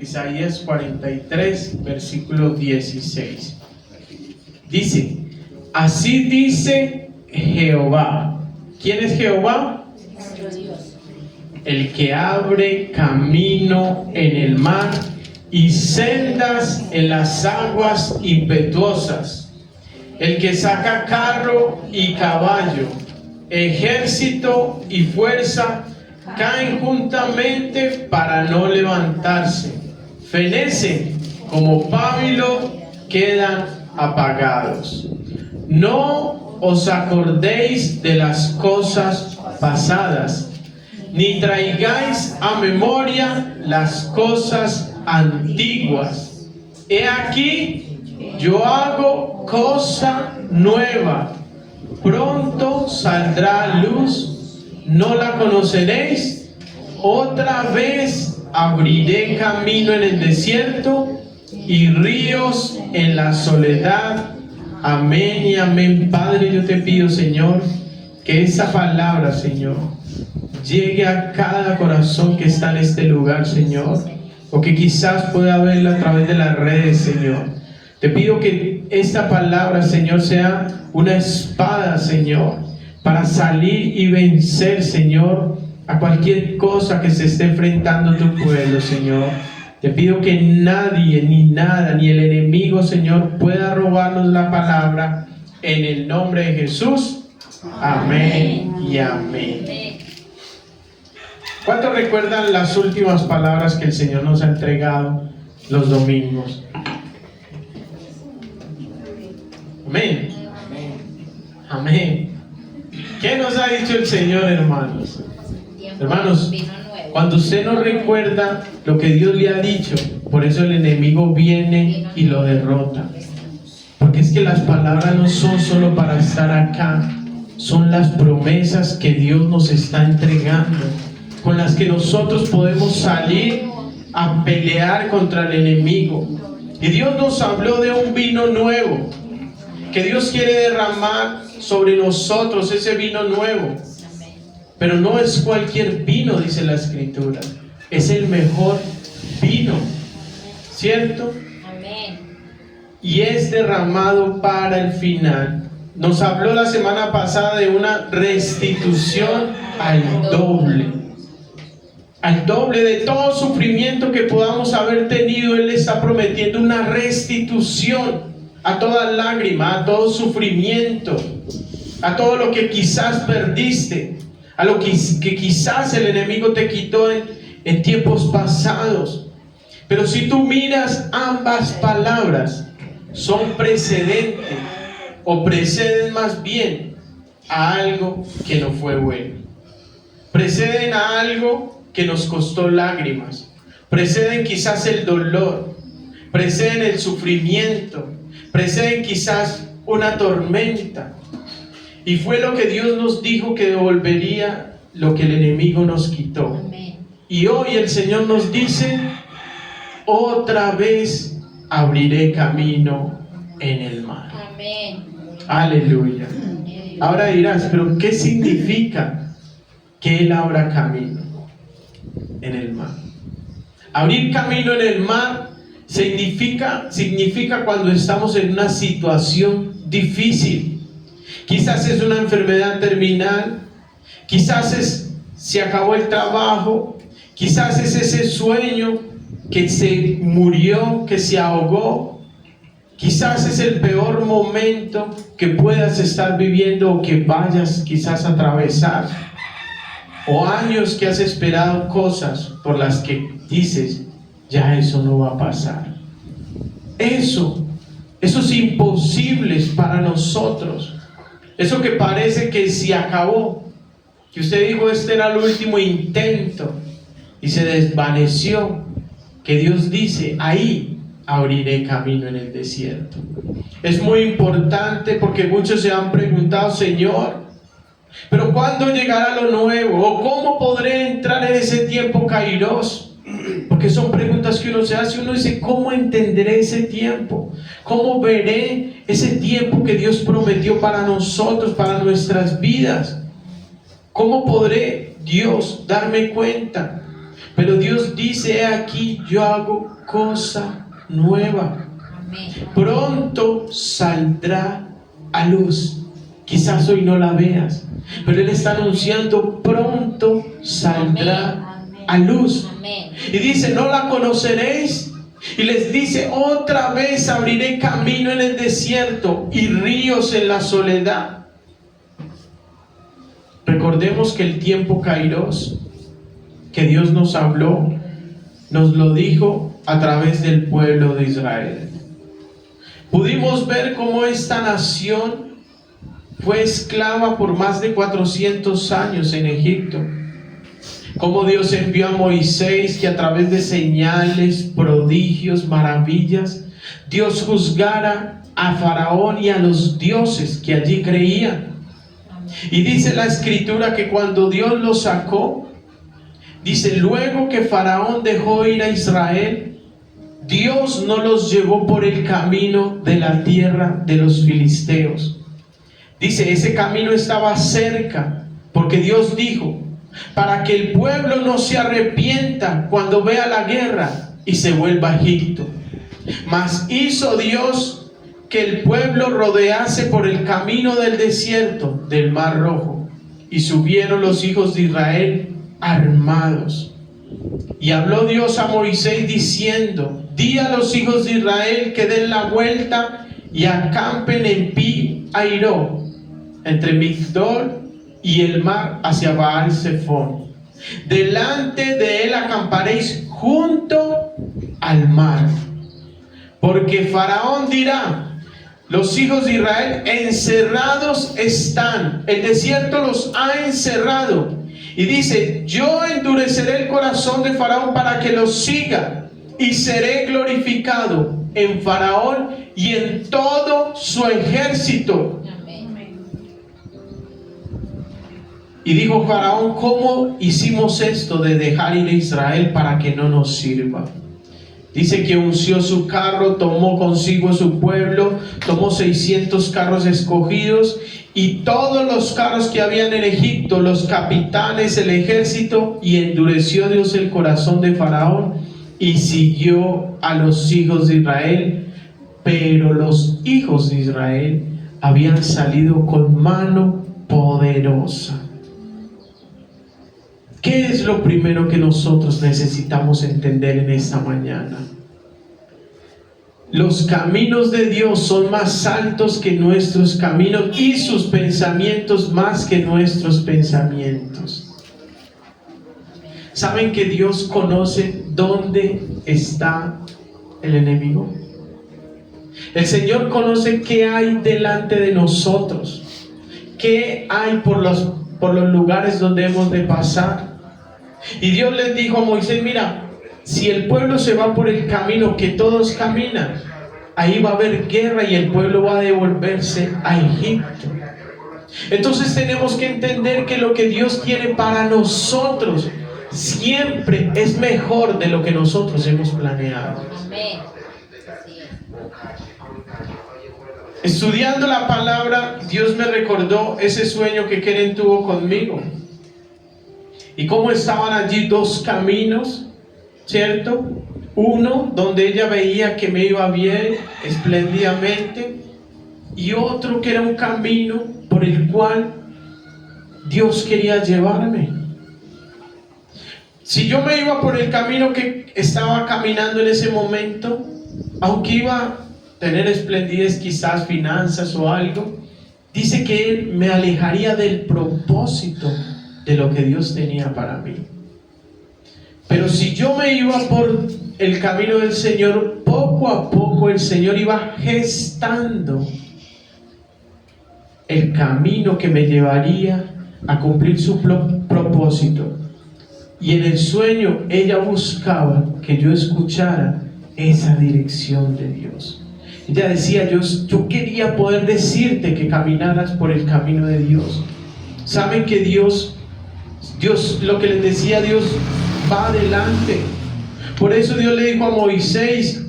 Isaías 43, versículo 16. Dice, así dice Jehová. ¿Quién es Jehová? Nuestro Dios. El que abre camino en el mar y sendas en las aguas impetuosas. El que saca carro y caballo, ejército y fuerza, caen juntamente para no levantarse. Fenecen como pábilo, quedan apagados. No os acordéis de las cosas pasadas, ni traigáis a memoria las cosas antiguas. He aquí, yo hago cosa nueva. Pronto saldrá luz, ¿no la conoceréis? Otra vez abriré camino en el desierto y ríos en la soledad. Amén y amén. Padre, yo te pido, Señor, que esa palabra, Señor, llegue a cada corazón que está en este lugar, Señor, o que quizás pueda verla a través de las redes, Señor. Te pido que esta palabra, Señor, sea una espada, Señor, para salir y vencer, Señor, a cualquier cosa que se esté enfrentando tu pueblo, Señor. Te pido que nadie, ni nada, ni el enemigo, Señor, pueda robarnos la palabra. En el nombre de Jesús. Amén y amén. ¿Cuántos recuerdan las últimas palabras que el Señor nos ha entregado los domingos? Amén. Amén. ¿Qué nos ha dicho el Señor, hermanos? Hermanos, cuando usted no recuerda lo que Dios le ha dicho, por eso el enemigo viene y lo derrota. Porque es que las palabras no son solo para estar acá, son las promesas que Dios nos está entregando, con las que nosotros podemos salir a pelear contra el enemigo. Y Dios nos habló de un vino nuevo, que Dios quiere derramar sobre nosotros ese vino nuevo. Pero no es cualquier vino, dice la Escritura, es el mejor vino, ¿cierto? Amén. Y es derramado para el final. Nos habló la semana pasada de una restitución al doble de todo sufrimiento que podamos haber tenido. Él está prometiendo una restitución a toda lágrima, a todo sufrimiento, a todo lo que quizás perdiste, a lo que quizás el enemigo te quitó en tiempos pasados. Pero si tú miras, ambas palabras son precedentes, o preceden más bien a algo que no fue bueno. Preceden a algo que nos costó lágrimas. Preceden quizás el dolor, preceden el sufrimiento, preceden quizás una tormenta. Y fue lo que Dios nos dijo, que devolvería lo que el enemigo nos quitó. Amén. Y hoy el Señor nos dice, otra vez abriré camino en el mar. Amén. Aleluya. Ahora dirás, pero ¿qué significa que Él abra camino en el mar? Abrir camino en el mar significa cuando estamos en una situación difícil. Quizás es una enfermedad terminal, quizás se acabó el trabajo, quizás es ese sueño que se murió, que se ahogó. Quizás es el peor momento que puedas estar viviendo o que vayas quizás a atravesar. O años que has esperado cosas por las que dices, ya eso no va a pasar. Eso es imposible para nosotros. Eso que parece que se acabó, que usted dijo este era el último intento y se desvaneció, que Dios dice, ahí abriré camino en el desierto. Es muy importante porque muchos se han preguntado, Señor, pero ¿cuándo llegará lo nuevo? ¿O cómo podré entrar en ese tiempo kairos? Porque son preguntas que uno se hace. Uno dice, ¿cómo entenderé ese tiempo? ¿Cómo veré ese tiempo que Dios prometió para nosotros, para nuestras vidas? ¿Cómo podré, Dios, darme cuenta? Pero Dios dice: "He aquí, yo hago cosa nueva. Pronto saldrá a luz". Quizás hoy no la veas, pero Él está anunciando: pronto saldrá a luz. Y dice: "No la conoceréis". Y les dice: "Otra vez abriré camino en el desierto y ríos en la soledad". Recordemos que el tiempo Kairos que Dios nos habló, nos lo dijo a través del pueblo de Israel. Pudimos ver cómo esta nación fue esclava por más de 400 años en Egipto. Cómo Dios envió a Moisés, que a través de señales, prodigios, maravillas, Dios juzgara a Faraón y a los dioses que allí creían. Y dice la Escritura que cuando Dios los sacó, dice: luego que Faraón dejó ir a Israel, Dios no los llevó por el camino de la tierra de los filisteos. Dice: ese camino estaba cerca, porque Dios dijo: para que el pueblo no se arrepienta cuando vea la guerra y se vuelva a Egipto. Mas hizo Dios que el pueblo rodease por el camino del desierto del Mar Rojo, y subieron los hijos de Israel armados. Y habló Dios a Moisés diciendo: di a los hijos de Israel que den la vuelta y acampen en Pi Hairó, entre Migdol y el mar, hacia Baal Zephón. Delante de él acamparéis junto al mar. Porque Faraón dirá: los hijos de Israel encerrados están, el desierto los ha encerrado. Y dice: yo endureceré el corazón de Faraón para que los siga, y seré glorificado en Faraón y en todo su ejército. Y dijo Faraón: ¿cómo hicimos esto de dejar ir a Israel para que no nos sirva? Dice que unció su carro, tomó consigo su pueblo, tomó 600 carros escogidos y todos los carros que habían en Egipto, los capitanes, el ejército, y endureció Dios el corazón de Faraón y siguió a los hijos de Israel. Pero los hijos de Israel habían salido con mano poderosa. ¿Qué es lo primero que nosotros necesitamos entender en esta mañana? Los caminos de Dios son más altos que nuestros caminos y sus pensamientos más que nuestros pensamientos. ¿Saben que Dios conoce dónde está el enemigo? El Señor conoce qué hay delante de nosotros, qué hay por los lugares donde hemos de pasar. Y Dios les dijo a Moisés: mira, si el pueblo se va por el camino que todos caminan, ahí va a haber guerra y el pueblo va a devolverse a Egipto. Entonces tenemos que entender que lo que Dios quiere para nosotros siempre es mejor de lo que nosotros hemos planeado. Estudiando la palabra, Dios me recordó ese sueño que Keren tuvo conmigo. Y cómo estaban allí dos caminos, ¿cierto? Uno donde ella veía que me iba bien, espléndidamente, y otro que era un camino por el cual Dios quería llevarme. Si yo me iba por el camino que estaba caminando en ese momento, aunque iba a tener esplendidez, quizás finanzas o algo, dice que Él me alejaría del propósito de lo que Dios tenía para mí. Pero si yo me iba por el camino del Señor, poco a poco el Señor iba gestando el camino que me llevaría a cumplir su propósito. Y en el sueño ella buscaba que yo escuchara esa dirección de Dios. Ella decía: yo quería poder decirte que caminaras por el camino de Dios. Saben que Dios, lo que les decía, Dios va adelante. Por eso Dios le dijo a Moisés,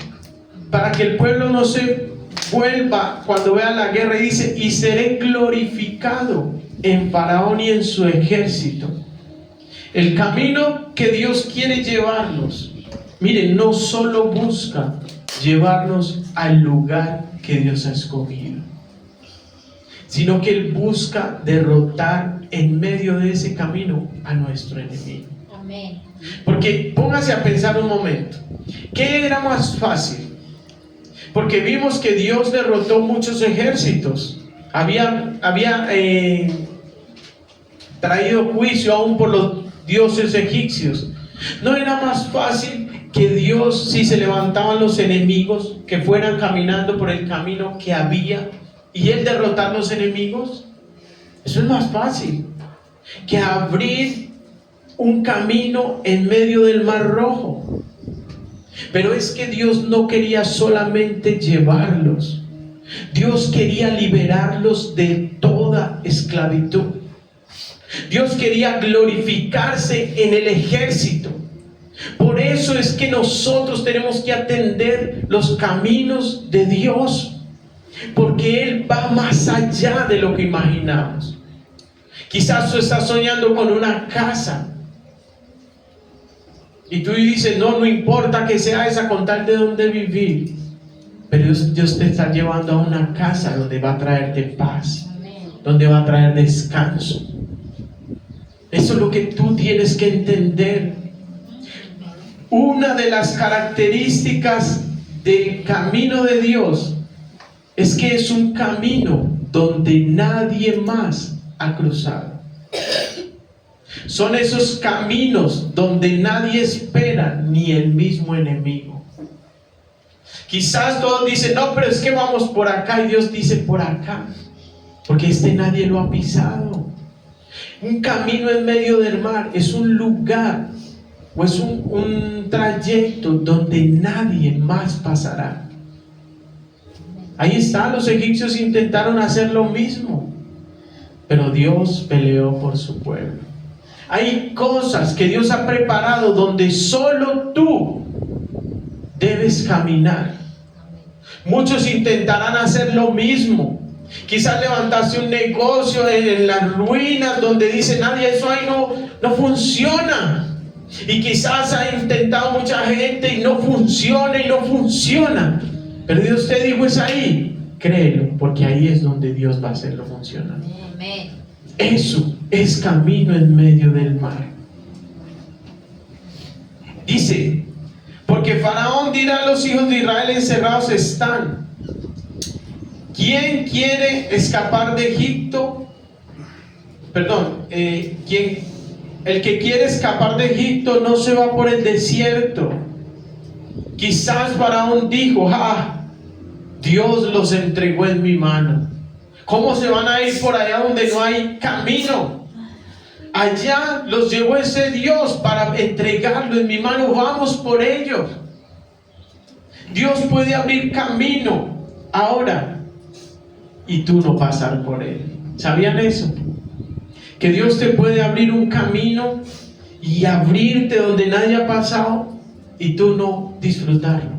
para que el pueblo no se vuelva cuando vea la guerra, y dice: y seré glorificado en Faraón y en su ejército. El camino que Dios quiere llevarnos, miren, no solo busca llevarnos al lugar que Dios ha escogido, sino que Él busca derrotar en medio de ese camino a nuestro enemigo. Amén. Porque póngase a pensar un momento, ¿qué era más fácil? Porque vimos que Dios derrotó muchos ejércitos. Había traído juicio aún por los dioses egipcios. ¿No era más fácil que Dios, si se levantaban los enemigos, que fueran caminando por el camino que había y Él derrotar los enemigos? Eso es más fácil que abrir un camino en medio del Mar Rojo. Pero es que Dios no quería solamente llevarlos, Dios quería liberarlos de toda esclavitud. Dios quería glorificarse en el ejército. Por eso es que nosotros tenemos que atender los caminos de Dios, porque Él va más allá de lo que imaginamos. Quizás tú estás soñando con una casa y tú dices, no importa que sea esa, con tal de dónde vivir. Pero Dios te está llevando a una casa donde va a traerte paz, donde va a traer descanso. Eso es lo que tú tienes que entender. Una de las características del camino de Dios es que es un camino donde nadie más ha cruzado. Son esos caminos donde nadie espera, ni el mismo enemigo. Quizás todos dicen, no, pero es que vamos por acá, y Dios dice por acá, porque nadie lo ha pisado. Un camino en medio del mar es un lugar o es un trayecto donde nadie más pasará. Ahí está, los egipcios intentaron hacer lo mismo, pero Dios peleó por su pueblo. Hay cosas que Dios ha preparado donde solo tú debes caminar. Muchos intentarán hacer lo mismo. Quizás levantaste un negocio en las ruinas donde dice nadie, eso ahí no funciona. Y quizás ha intentado mucha gente y no funciona. Pero Dios te dijo, es ahí. Créelo, porque ahí es donde Dios va a hacerlo funcionar. Amén. Eso es camino en medio del mar. Dice, porque Faraón dirá a los hijos de Israel, encerrados están. ¿Quién quiere escapar de Egipto? El que quiere escapar de Egipto no se va por el desierto. Quizás Faraón dijo, Dios los entregó en mi mano. ¿Cómo se van a ir por allá donde no hay camino? Allá los llevó ese Dios para entregarlo en mi mano. Vamos por ellos. Dios puede abrir camino ahora y tú no pasar por él. ¿Sabían eso? Que Dios te puede abrir un camino y abrirte donde nadie ha pasado y tú no disfrutarlo,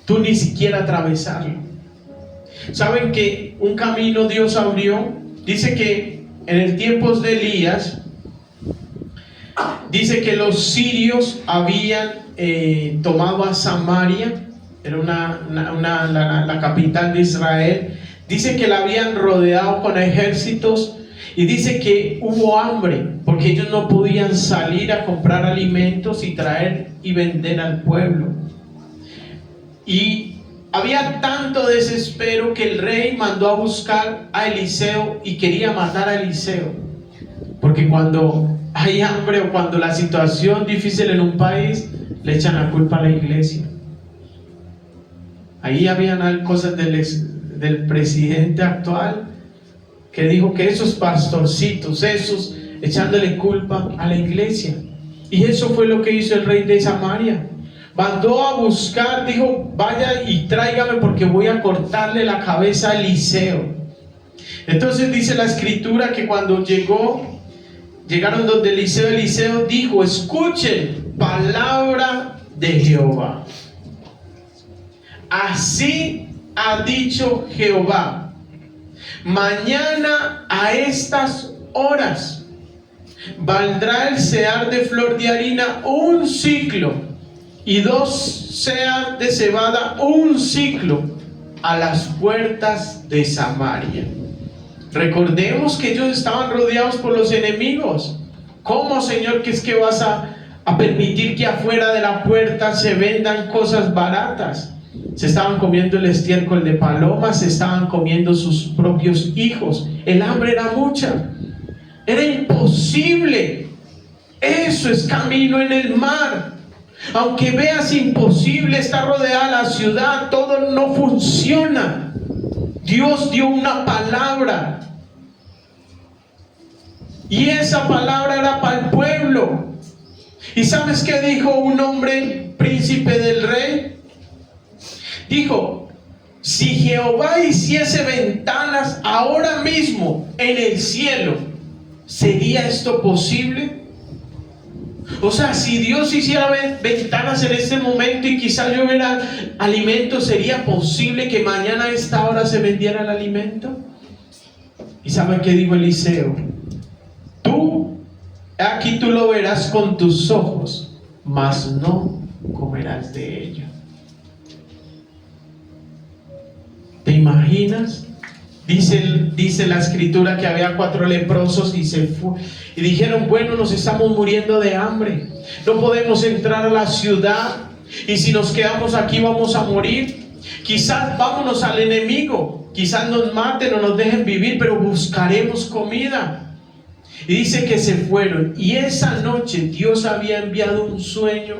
tú ni siquiera atravesarlo. ¿Saben que un camino Dios abrió? Dice que en el tiempo de Elías, dice que los sirios habían tomado a Samaria, era la capital de Israel. Dice que la habían rodeado con ejércitos y dice que hubo hambre porque ellos no podían salir a comprar alimentos y traer y vender al pueblo. Y había tanto desespero que el rey mandó a buscar a Eliseo y quería matar a Eliseo. Porque cuando hay hambre o cuando la situación difícil en un país, le echan la culpa a la iglesia. Ahí habían cosas del presidente actual que dijo que esos pastorcitos, esos echándole culpa a la iglesia. Y eso fue lo que hizo el rey de Samaria. Mandó a buscar, dijo, vaya y tráigame porque voy a cortarle la cabeza a Eliseo. Entonces dice la escritura que cuando llegaron donde Eliseo dijo, escuchen palabra de Jehová. Así ha dicho Jehová, mañana a estas horas Valdrá el sear de flor de harina un ciclo, y 2 sear de cebada un ciclo, a las puertas de Samaria. Recordemos que ellos estaban rodeados por los enemigos. ¿Cómo, Señor, que es que vas a permitir que afuera de la puerta se vendan cosas baratas? Se estaban comiendo el estiércol de palomas, se estaban comiendo sus propios hijos. El hambre era mucha. Era imposible. Eso es camino en el mar. Aunque veas imposible, está rodeada la ciudad, todo no funciona. Dios dio una palabra, y esa palabra era para el pueblo. ¿Y sabes qué dijo un hombre, príncipe del rey? Dijo: si Jehová hiciese ventanas ahora mismo en el cielo, ¿sería esto posible? O sea, si Dios hiciera ventanas en este momento y quizás lloviera alimento, ¿sería posible que mañana a esta hora se vendiera el alimento? ¿Y saben qué dijo Eliseo? Aquí tú lo verás con tus ojos, mas no comerás de ello. ¿Te imaginas? Dice la escritura que había 4 leprosos y se fue. Y dijeron: bueno, nos estamos muriendo de hambre, no podemos entrar a la ciudad, y si nos quedamos aquí vamos a morir. Quizás vámonos al enemigo, quizás nos maten o nos dejen vivir, pero buscaremos comida. Y dice que se fueron, y esa noche Dios había enviado un sueño,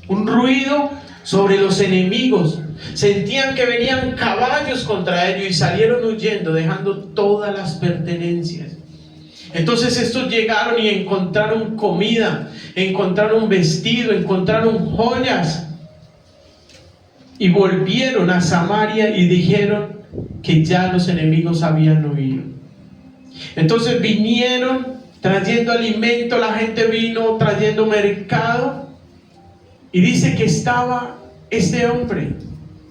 un ruido sobre los enemigos. Sentían que venían caballos contra ellos y salieron huyendo, dejando todas las pertenencias. Entonces estos llegaron y encontraron comida, encontraron vestido, encontraron joyas, y volvieron a Samaria y dijeron que ya los enemigos habían huido. Entonces vinieron trayendo alimento, la gente vino trayendo mercado, y dice que estaba este hombre,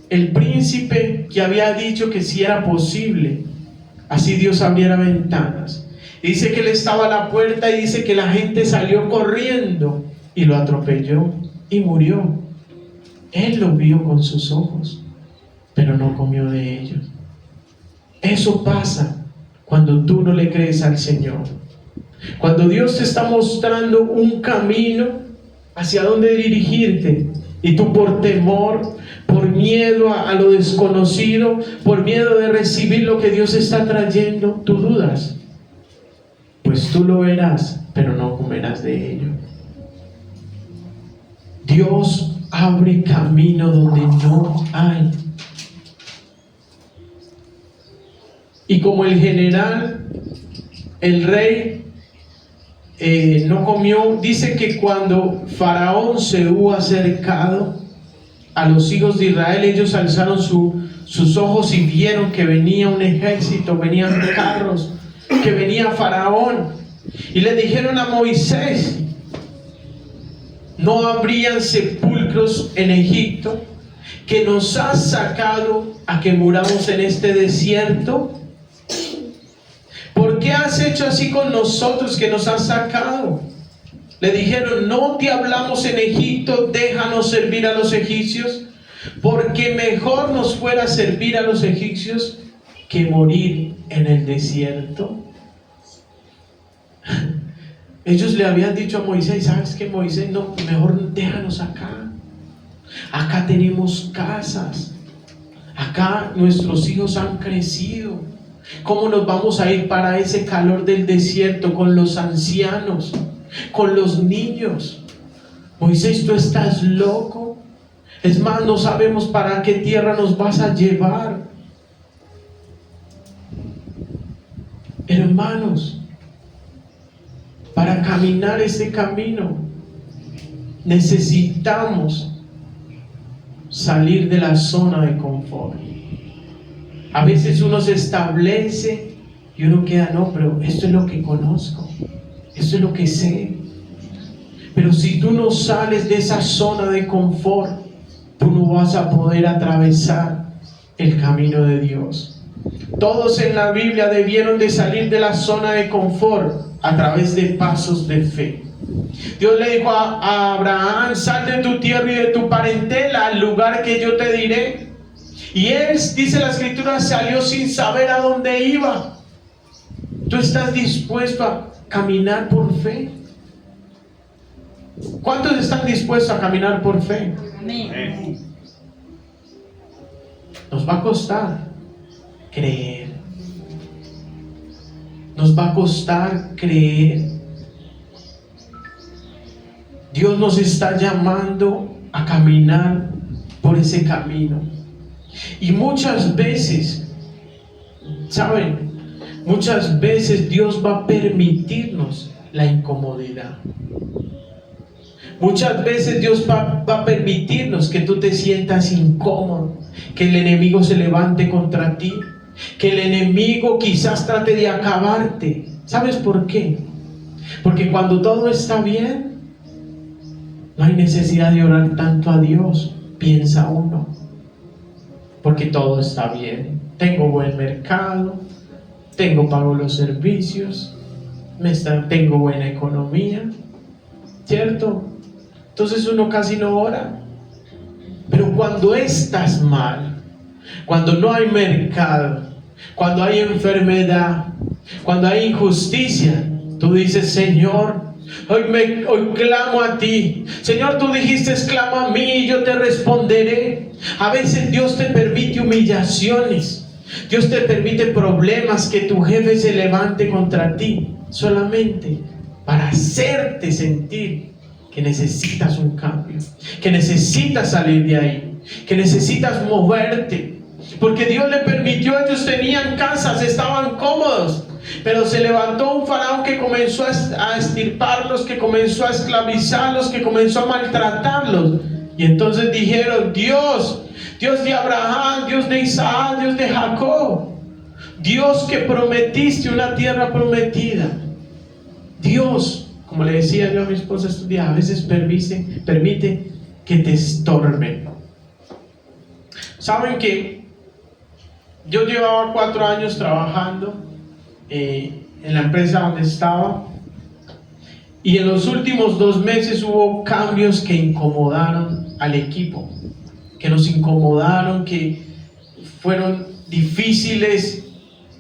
el príncipe que había dicho que si era posible, así Dios abriera ventanas. Y dice que él estaba a la puerta, y dice que la gente salió corriendo y lo atropelló y murió. Él lo vio con sus ojos, pero no comió de ellos. Eso pasa cuando tú no le crees al Señor. Cuando Dios te está mostrando un camino hacia dónde dirigirte, y tú por temor, por miedo a lo desconocido, por miedo de recibir lo que Dios está trayendo, tú dudas. Pues tú lo verás, pero no comerás de ello. Dios abre camino donde no hay. Y como el general, el rey, no comió, dice que cuando Faraón se hubo acercado a los hijos de Israel, ellos alzaron sus ojos y vieron que venía un ejército, venían carros, que venía Faraón, y le dijeron a Moisés: ¿no habrían sepulcros en Egipto, que nos has sacado a que muramos en este desierto? ¿Por qué has hecho así con nosotros, que nos has sacado? Le dijeron: ¿no te hablamos en Egipto, déjanos servir a los egipcios? Porque mejor nos fuera servir a los egipcios que morir en el desierto. Ellos le habían dicho a Moisés: ¿sabes qué, Moisés? No, mejor déjanos acá. Acá tenemos casas, acá nuestros hijos han crecido. ¿Cómo nos vamos a ir para ese calor del desierto con los ancianos, con los niños? Moisés, tú estás loco. Es más, no sabemos para qué tierra nos vas a llevar. Hermanos, para caminar ese camino necesitamos salir de la zona de confort. A veces uno se establece y uno queda: no, pero esto es lo que conozco, esto es lo que sé. Pero si tú no sales de esa zona de confort, tú no vas a poder atravesar el camino de Dios. Todos en la Biblia debieron de salir de la zona de confort. a través de pasos de fe. Dios le dijo a Abraham: sal de tu tierra y de tu parentela al lugar que yo te diré. Y él, dice la escritura, salió sin saber a dónde iba. ¿Tú estás dispuesto a caminar por fe? ¿Cuántos están dispuestos a caminar por fe? Amén. Nos va a costar creer. Nos va a costar creer. Dios nos está llamando a caminar por ese camino. Y muchas veces, ¿saben? Muchas veces Dios va a permitirnos la incomodidad. Muchas veces Dios va a permitirnos que tú te sientas incómodo, que el enemigo se levante contra ti, que el enemigo quizás trate de acabarte. ¿Sabes por qué? Porque cuando todo está bien, no hay necesidad de orar tanto a Dios, piensa uno, porque todo está bien. Tengo buen mercado, pago los servicios, tengo buena economía, ¿cierto? Entonces uno casi no ora. Pero cuando estás mal, cuando no hay mercado, cuando hay enfermedad, cuando hay injusticia, tú dices: Señor, hoy clamo a ti. Señor, tú dijiste: clama a mí y yo te responderé. A veces Dios te permite humillaciones, Dios te permite problemas, que tu jefe se levante contra ti, solamente para hacerte sentir que necesitas un cambio, que necesitas salir de ahí, que necesitas moverte. Porque Dios le permitió, ellos tenían casas, estaban cómodos, pero se levantó un faraón que comenzó a extirparlos, que comenzó a esclavizarlos, que comenzó a maltratarlos. Y entonces dijeron: Dios de Abraham, Dios de Isaac, Dios de Jacob, Dios que prometiste una tierra prometida, Dios, como le decía yo a mi esposa estos días, a veces permite que te estorben. Saben que yo llevaba 4 años trabajando en la empresa donde estaba, y en los últimos 2 meses hubo cambios que incomodaron al equipo, que nos incomodaron, que fueron difíciles.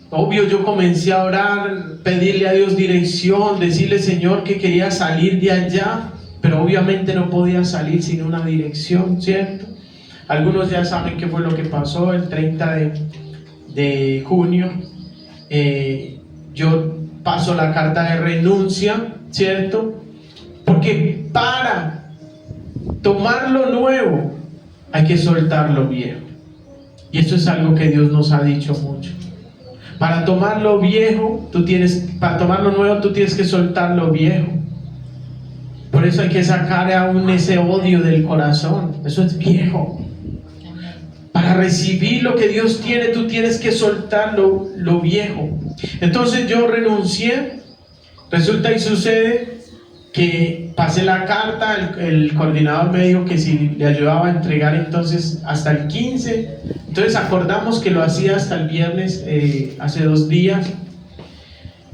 Obvio, yo comencé a orar, pedirle a Dios dirección, decirle: Señor, que quería salir de allá, pero obviamente no podía salir sin una dirección, ¿cierto? Algunos ya saben qué fue lo que pasó el 30 de junio. Yo paso la carta de renuncia, ¿cierto? Porque para tomar lo nuevo hay que soltar lo viejo. Y eso es algo que Dios nos ha dicho mucho. Para tomar lo viejo, para tomar lo nuevo, tú tienes que soltar lo viejo. Por eso hay que sacar aún ese odio del corazón. Eso es viejo. Para recibir lo que Dios tiene, tú tienes que soltar lo viejo. Entonces yo renuncié. Resulta y sucede que pasé la carta, el coordinador me dijo que si le ayudaba a entregar entonces hasta el 15. Entonces acordamos que lo hacía hasta el viernes, hace 2 días.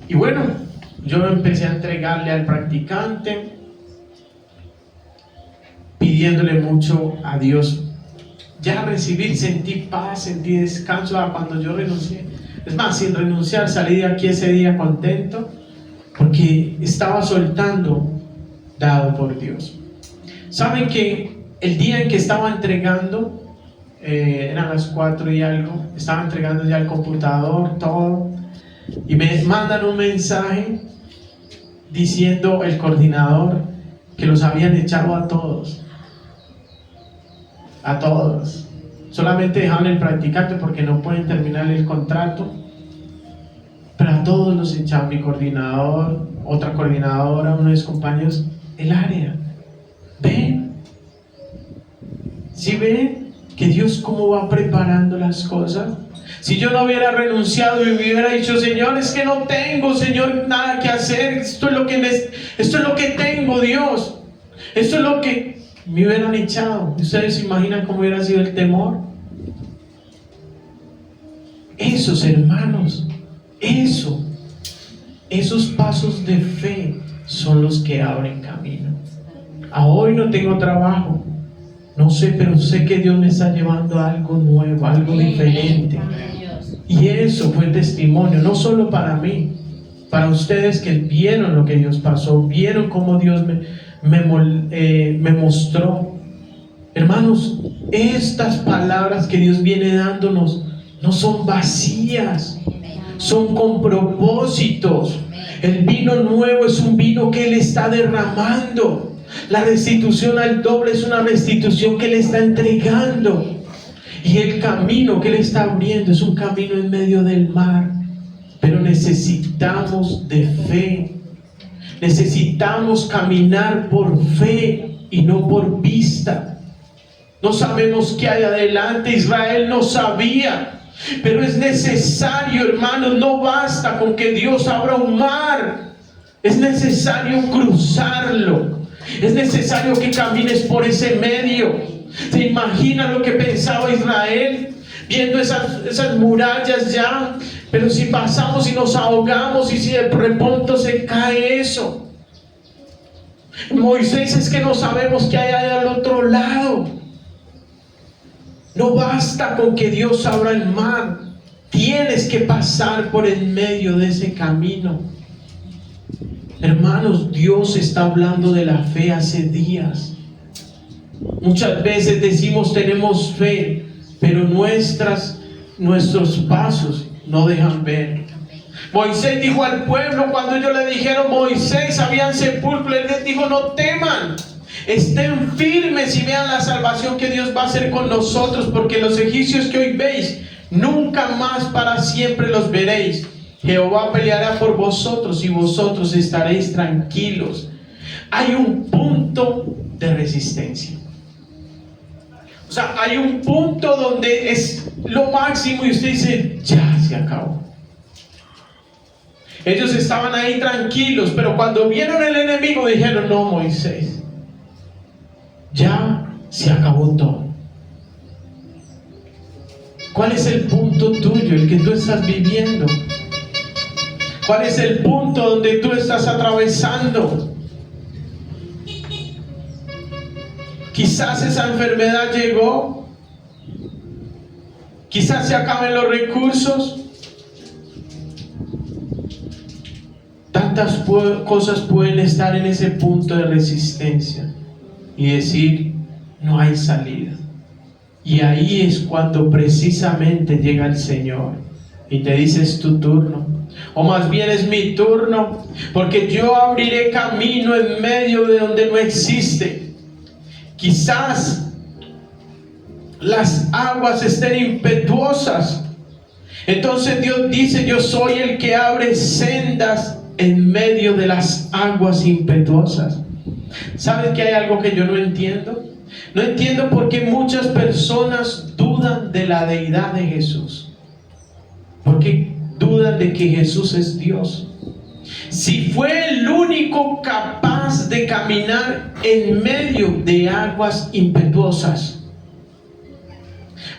Y bueno, yo empecé a entregarle al practicante, pidiéndole mucho a Dios. Ya recibí, sentí paz, sentí descanso cuando yo renuncié. Es más, sin renunciar, salí de aquí ese día contento, porque estaba soltando, dado por Dios. Saben que el día en que estaba entregando, eran las 4 y algo, estaba entregando ya el computador, todo, y me mandan un mensaje diciendo el coordinador que los habían echado a todos. A todos. Solamente dejaron el practicante porque no pueden terminar el contrato, pero a todos los echaron. Mi coordinador, otra coordinadora, uno de mis compañeros, el área. ¿Ven? ¿Sí ven que Dios cómo va preparando las cosas? Si yo no hubiera renunciado y me hubiera dicho: Señor, es que no tengo, Señor, nada que hacer, esto es lo que tengo, Dios, esto es lo que me hubieran echado. ¿Ustedes se imaginan cómo hubiera sido el temor? Esos hermanos, eso Esos pasos de fe son los que abren camino. Hoy no tengo trabajo, no sé, pero sé que Dios me está llevando a algo nuevo, algo diferente. Y eso fue testimonio, no solo para mí, para ustedes que vieron lo que Dios pasó, vieron cómo Dios me mostró. Hermanos, estas palabras que Dios viene dándonos no son vacías, son con propósitos. El vino nuevo es un vino que Él está derramando. La restitución al doble es una restitución que Él está entregando. Y el camino que Él está abriendo es un camino en medio del mar. Pero necesitamos de fe. Necesitamos caminar por fe y no por vista. No sabemos qué hay adelante. Israel no sabía. Pero es necesario, hermanos, no basta con que Dios abra un mar. Es necesario cruzarlo. Es necesario que camines por ese medio. ¿Se imagina lo que pensaba Israel? Viendo esas murallas ya. Pero si pasamos y nos ahogamos y si de pronto se cae eso. Moisés, es que no sabemos qué hay allá al otro lado. No basta con que Dios abra el mar. Tienes que pasar por el medio de ese camino. Hermanos, Dios está hablando de la fe hace días. Muchas veces decimos tenemos fe, pero nuestros pasos no dejan ver. Moisés dijo al pueblo, cuando ellos le dijeron, Moisés, habían sepulcro, él les dijo, no teman, estén firmes y vean la salvación que Dios va a hacer con nosotros, porque los egipcios que hoy veis, nunca más para siempre los veréis. Jehová peleará por vosotros y vosotros estaréis tranquilos. Hay un punto de resistencia. O sea, hay un punto donde es lo máximo y usted dice, ya se acabó. Ellos estaban ahí tranquilos, pero cuando vieron el enemigo dijeron, no, Moisés, ya se acabó todo. ¿Cuál es el punto tuyo, el que tú estás viviendo? ¿Cuál es el punto donde tú estás atravesando? Quizás esa enfermedad llegó. Quizás se acaben los recursos. Tantas cosas pueden estar en ese punto de resistencia y decir, no hay salida. Y ahí es cuando precisamente llega el Señor y te dice, es tu turno. O más bien es mi turno, porque yo abriré camino en medio de donde no existe. Quizás las aguas estén impetuosas. Entonces Dios dice, yo soy el que abre sendas en medio de las aguas impetuosas. ¿Sabes que hay algo que yo no entiendo? No entiendo por qué muchas personas dudan de la deidad de Jesús. ¿Por qué dudan de que Jesús es Dios? Si fue el único capaz de caminar en medio de aguas impetuosas.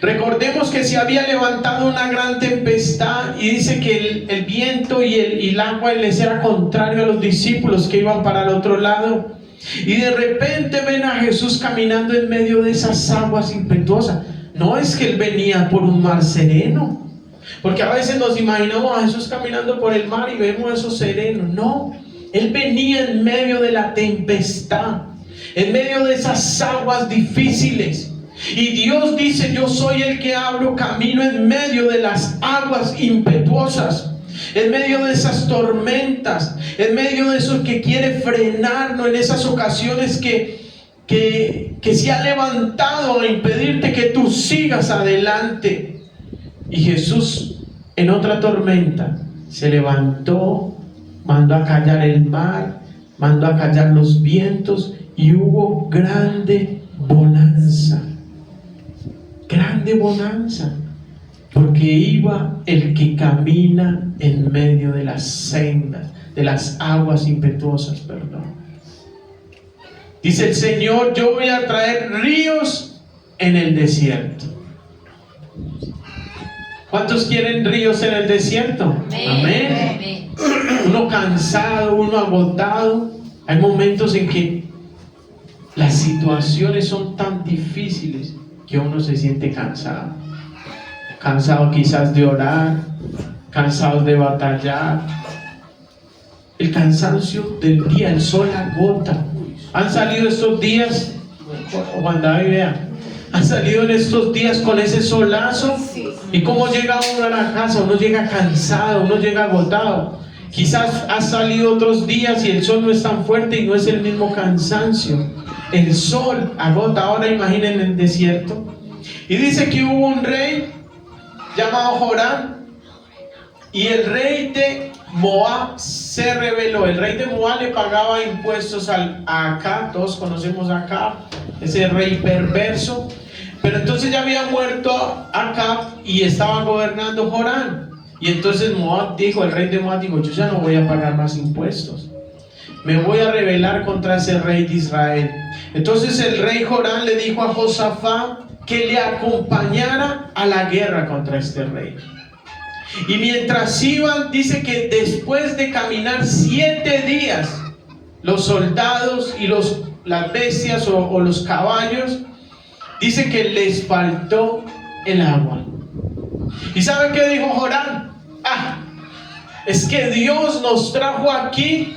Recordemos que se había levantado una gran tempestad y dice que el viento y el agua les era contrario a los discípulos que iban para el otro lado. Y de repente ven a Jesús caminando en medio de esas aguas impetuosas. No es que Él venía por un mar sereno, porque a veces nos imaginamos a Jesús caminando por el mar y vemos eso sereno. No, Él venía en medio de la tempestad, en medio de esas aguas difíciles. Y Dios dice, yo soy el que abro camino en medio de las aguas impetuosas, en medio de esas tormentas, en medio de eso que quiere frenarnos, en esas ocasiones que se ha levantado a impedirte que tú sigas adelante. Y Jesús en otra tormenta se levantó, mandó a callar el mar, mandó a callar los vientos y hubo grande bonanza. Grande bonanza, porque iba el que camina en medio de las sendas, de las aguas impetuosas, perdón. Dice el Señor, yo voy a traer ríos en el desierto. ¿Cuántos quieren ríos en el desierto? Amén. uno cansado, uno agotado. Hay momentos en que las situaciones son tan difíciles que uno se siente cansado. Cansado quizás de orar, cansado de batallar. El cansancio del día, el sol agota. Han salido estos días, Juan David, vea, han salido en estos días con ese solazo. ¿Y cómo llega uno a la casa? Uno llega cansado, uno llega agotado. Quizás ha salido otros días y el sol no es tan fuerte y no es el mismo cansancio. El sol agota. Ahora imaginen el desierto. Y dice que hubo un rey llamado Joram, y el rey de Moab se rebeló. El rey de Moab le pagaba impuestos a Acab. Todos conocemos a Acab, ese rey perverso. Pero entonces ya había muerto Acab y estaba gobernando Joram. Y entonces Moab dijo, el rey de Moab dijo: yo ya no voy a pagar más impuestos, me voy a rebelar contra ese rey de Israel. Entonces el rey Joram le dijo a Josafat que le acompañara a la guerra contra este rey. Y mientras iban, dice que después de caminar 7 días, los soldados y las bestias o los caballos, dice que les faltó el agua. ¿Y sabe qué dijo Joram? Es que Dios nos trajo aquí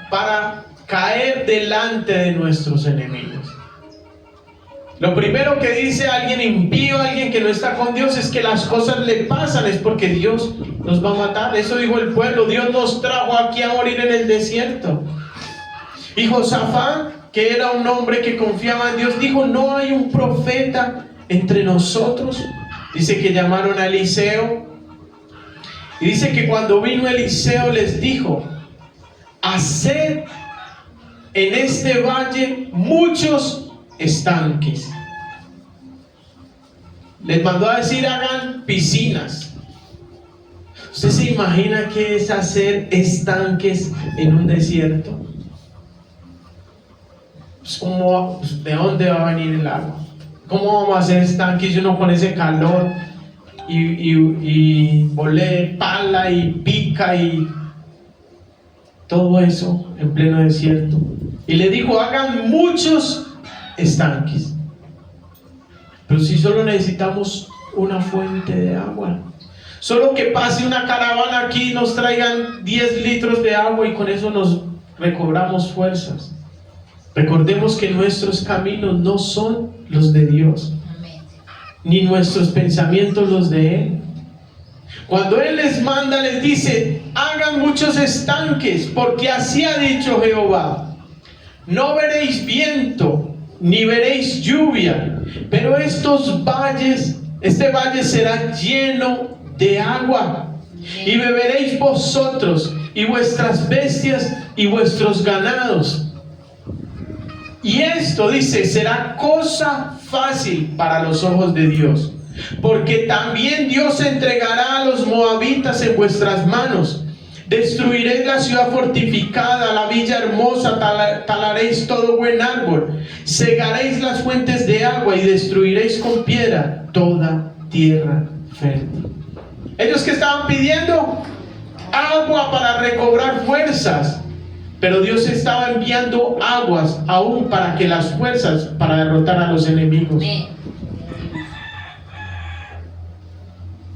para caer delante de nuestros enemigos. Lo primero que dice alguien impío, alguien que no está con Dios, es que las cosas le pasan, es porque Dios nos va a matar. Eso dijo el pueblo: Dios nos trajo aquí a morir en el desierto. Y Josafat, que era un hombre que confiaba en Dios, dijo: no hay un profeta entre nosotros. Dice que llamaron a Eliseo, y dice que cuando vino Eliseo les dijo: haced en este valle muchos estanques. Les mandó a decir: hagan piscinas. ¿Usted se imagina qué es hacer estanques en un desierto? Pues, ¿de dónde va a venir el agua? ¿Cómo vamos a hacer estanques y uno con ese calor y bolé pala y pica y todo eso en pleno desierto? Y le dijo: hagan muchos estanques. Pero si solo necesitamos una fuente de agua, solo que pase una caravana aquí y nos traigan 10 litros de agua, y con eso nos recobramos fuerzas. Recordemos que nuestros caminos no son los de Dios, ni nuestros pensamientos los de Él. Cuando Él les manda, les dice: hagan muchos estanques, porque así ha dicho Jehová: no veréis viento, ni veréis lluvia, pero este valle será lleno de agua, y beberéis vosotros, y vuestras bestias, y vuestros ganados. Y esto, dice, será cosa fácil para los ojos de Dios, porque también Dios entregará a los moabitas en vuestras manos. Destruiréis la ciudad fortificada, la villa hermosa, talaréis todo buen árbol, cegaréis las fuentes de agua y destruiréis con piedra toda tierra fértil. Ellos que estaban pidiendo agua para recobrar fuerzas, pero Dios estaba enviando aguas aún para que las fuerzas para derrotar a los enemigos.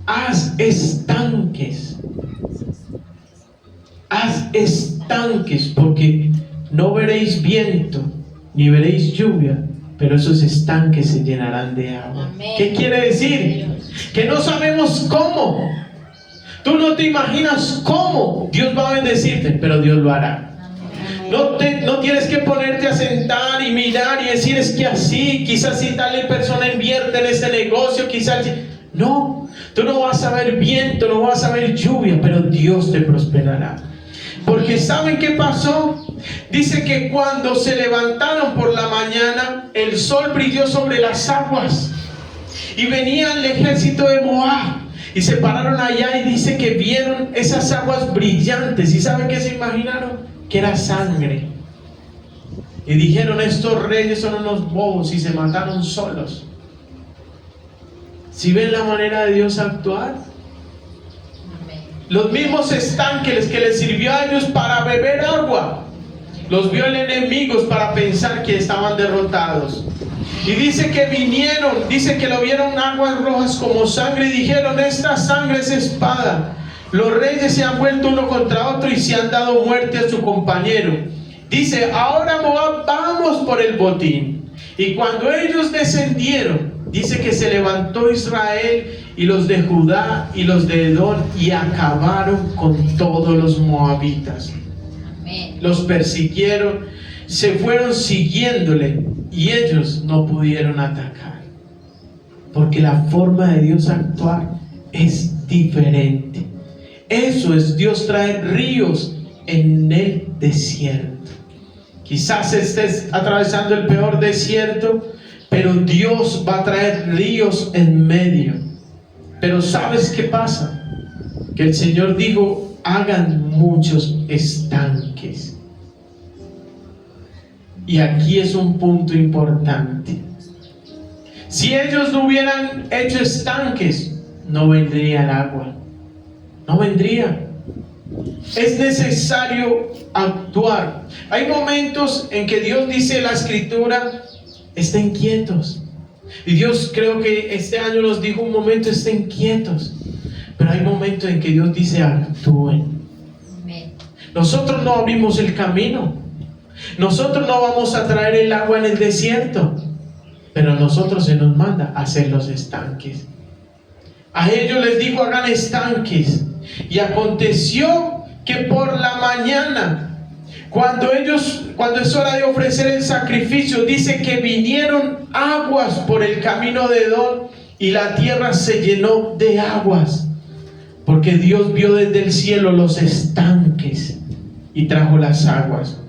Haz estanques. Haz estanques, porque no veréis viento ni veréis lluvia, pero esos estanques se llenarán de agua. Amén. ¿Qué quiere decir? Que no sabemos cómo. Tú no te imaginas cómo Dios va a bendecirte, pero Dios lo hará. No tienes que ponerte a sentar y mirar y decir: es que así, quizás si tal persona invierte en este negocio, quizás... No, tú no vas a ver viento, no vas a ver lluvia, pero Dios te prosperará. Porque ¿saben qué pasó? Dice que cuando se levantaron por la mañana, el sol brilló sobre las aguas, y venía el ejército de Moab, y se pararon allá, y dice que vieron esas aguas brillantes. ¿Y saben qué se imaginaron? Que era sangre. Y dijeron: estos reyes son unos bobos, y se mataron solos. ¿Sí ven la manera de Dios actuar? los mismos estanques que les sirvió a ellos para beber agua, los vio el enemigo para pensar que estaban derrotados. Y dice que vinieron, dice que lo vieron aguas rojas como sangre y dijeron: esta sangre es espada. Los reyes se han vuelto uno contra otro y se han dado muerte a su compañero. Dice: ahora Moab, vamos por el botín. Y cuando ellos descendieron, dice que se levantó Israel y los de Judá y los de Edom y acabaron con todos los moabitas. Amén. Los persiguieron, se fueron siguiéndole y ellos no pudieron atacar. Porque la forma de Dios actuar es diferente. Eso es Dios traer ríos en el desierto. Quizás estés atravesando el peor desierto, pero Dios va a traer ríos en medio. Pero ¿sabes qué pasa? Que el Señor dijo: hagan muchos estanques. Y aquí es un punto importante. Si ellos no hubieran hecho estanques, no vendría el agua. No vendría. Es necesario actuar. Hay momentos en que Dios dice en la Escritura: estén quietos. Y Dios, creo que este año nos dijo un momento: estén quietos. Pero hay momentos en que Dios dice: actúen. Nosotros no abrimos el camino. Nosotros no vamos a traer el agua en el desierto. Pero a nosotros se nos manda a hacer los estanques. A ellos les dijo: hagan estanques. Y aconteció que por la mañana, cuando es hora de ofrecer el sacrificio, dice que vinieron aguas por el camino de Edom y la tierra se llenó de aguas, porque Dios vio desde el cielo los estanques y trajo las aguas.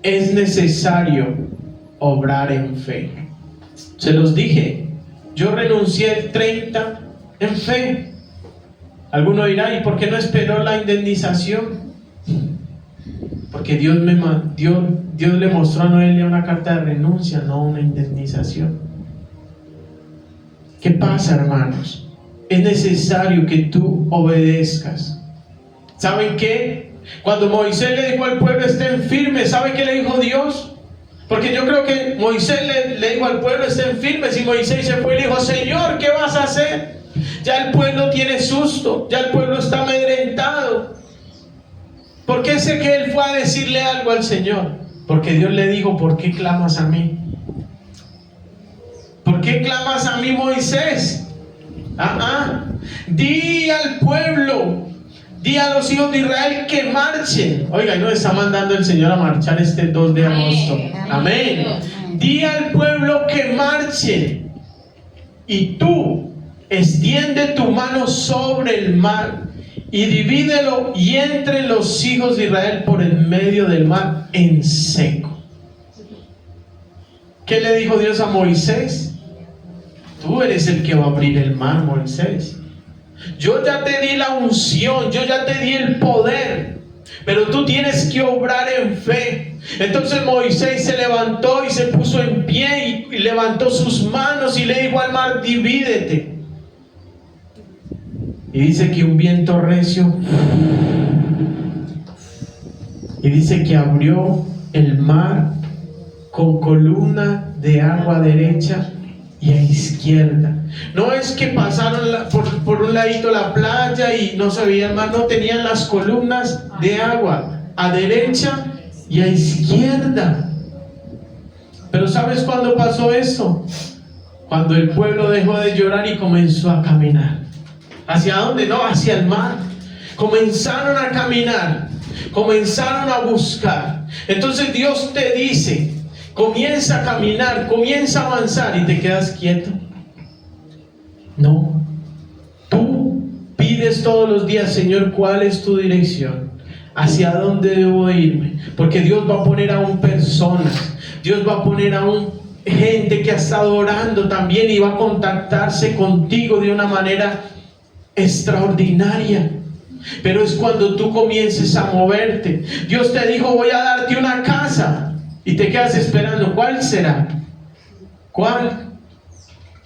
Es necesario obrar en fe. Se los dije, yo renuncié el 30 en fe. Alguno dirá: ¿y por qué no esperó la indemnización? Porque Dios le mostró a Noelia una carta de renuncia, no una indemnización. ¿Qué pasa, hermanos? Es necesario que tú obedezcas. ¿Saben qué? Cuando Moisés le dijo al pueblo: estén firmes, ¿sabe qué le dijo Dios? Porque yo creo que Moisés le dijo al pueblo: estén firmes, y Moisés se fue y le dijo: Señor, ¿qué vas a hacer? Ya el pueblo tiene susto, ya el pueblo está amedrentado. ¿Por qué sé que él fue a decirle algo al Señor? Porque Dios le dijo: ¿por qué clamas a mí? ¿Por qué clamas a mí, Moisés? Di al pueblo, di a los hijos de Israel que marchen. Oiga, nos está mandando el Señor a marchar este 2 de agosto. Amén. Di al pueblo que marchen. Y tú extiende tu mano sobre el mar y divídelo, y entre los hijos de Israel por el medio del mar en seco. ¿Qué le dijo Dios a Moisés? Tú eres el que va a abrir el mar, Moisés. Yo ya te di la unción, yo ya te di el poder, pero tú tienes que obrar en fe. Entonces Moisés se levantó y se puso en pie y levantó sus manos y le dijo al mar: divídete. Y dice que un viento recio, y dice que abrió el mar con columna de agua a derecha y a izquierda. No es que pasaron por un ladito la playa y no se veía el mar, no, tenían las columnas de agua a derecha y a izquierda. Pero ¿sabes cuándo pasó eso? Cuando el pueblo dejó de llorar y comenzó a caminar. ¿Hacia dónde? No, hacia el mar. Comenzaron a caminar, comenzaron a buscar. Entonces Dios te dice: comienza a caminar, comienza a avanzar, y te quedas quieto. No, tú pides todos los días: Señor, ¿cuál es tu dirección? ¿Hacia dónde debo irme? Porque Dios va a poner aún personas, Dios va a poner aún gente que ha estado orando también y va a contactarse contigo de una manera extraordinaria. Pero es cuando tú comiences a moverte. Dios te dijo: voy a darte una casa, y te quedas esperando. ¿Cuál será? ¿Cuál?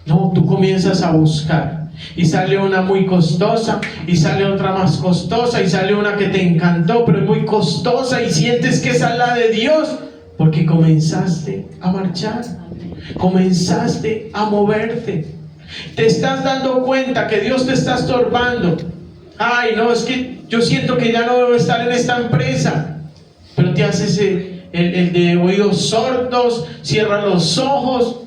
No, tú comienzas a buscar. Y sale una muy costosa, y sale otra más costosa, y sale una que te encantó, pero es muy costosa y sientes que esa es la de Dios, porque comenzaste a marchar, comenzaste a moverte. Te estás dando cuenta que Dios te está estorbando. Ay, no, es que yo siento que ya no debo estar en esta empresa, pero te haces el de oídos sordos, cierras los ojos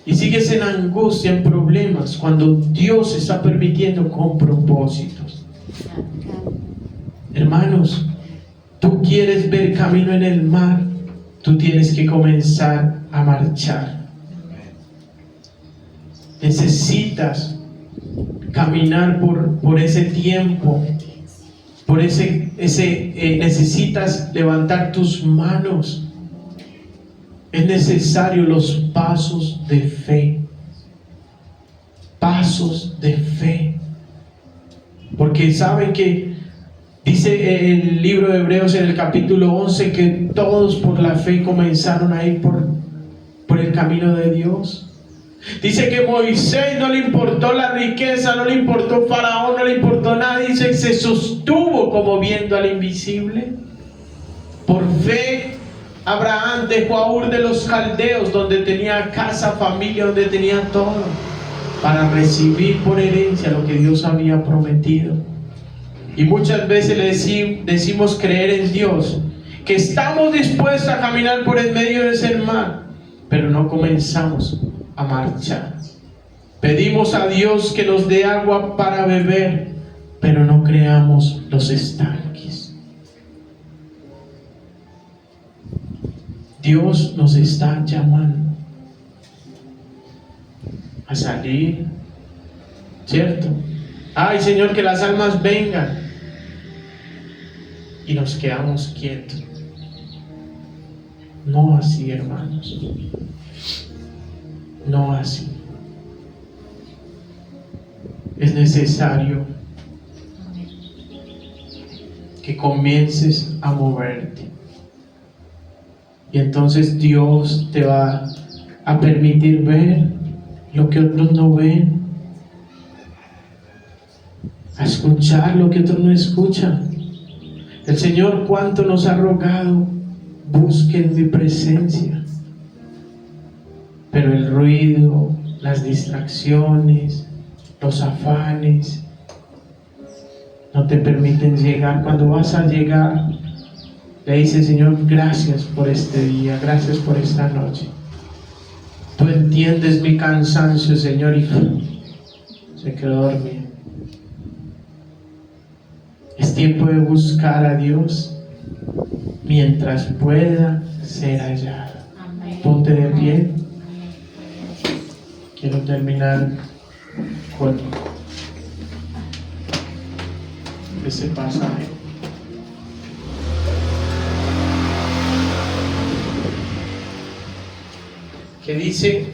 y sigues en angustia, en problemas, cuando Dios está permitiendo con propósitos. Hermanos, tú quieres ver camino en el mar, tú tienes que comenzar a marchar. Necesitas caminar por ese tiempo, necesitas levantar tus manos. Es necesario los pasos de fe. Pasos de fe. Porque saben que dice el libro de Hebreos en el capítulo 11 que todos por la fe comenzaron a ir por el camino de Dios. Dice que Moisés no le importó la riqueza, no le importó Faraón, no le importó nada. Dice que se sostuvo como viendo al invisible. Por fe Abraham dejó a Ur de los Caldeos, donde tenía casa, familia, donde tenía todo, para recibir por herencia lo que Dios había prometido. Y muchas veces le decimos creer en Dios, que estamos dispuestos a caminar por el medio de ese mar, pero no comenzamos a marchar. Pedimos a Dios que nos dé agua para beber, pero no creamos los estanques. Dios nos está llamando a salir, ¿cierto? Ay, Señor, que las almas vengan, y nos quedamos quietos. No así, hermanos. No así. Es necesario que comiences a moverte. Y entonces Dios te va a permitir ver lo que otros no ven, a escuchar lo que otros no escuchan. El Señor cuánto nos ha rogado: busquen mi presencia. Pero el ruido, las distracciones, los afanes no te permiten llegar. Cuando vas a llegar, le dices: Señor, gracias por este día, gracias por esta noche. Tú entiendes mi cansancio, Señor, y se quedó dormido. Es tiempo de buscar a Dios mientras pueda ser hallado. Ponte de pie. Quiero terminar con ese pasaje. Que dice: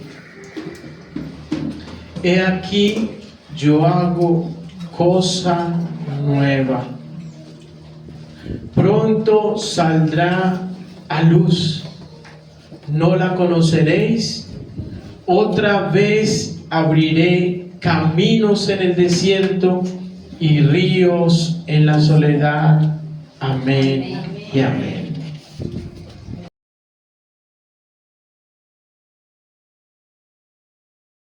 he aquí yo hago cosa nueva, pronto saldrá a luz, no la conoceréis. Otra vez abriré caminos en el desierto y ríos en la soledad. Amén y amén.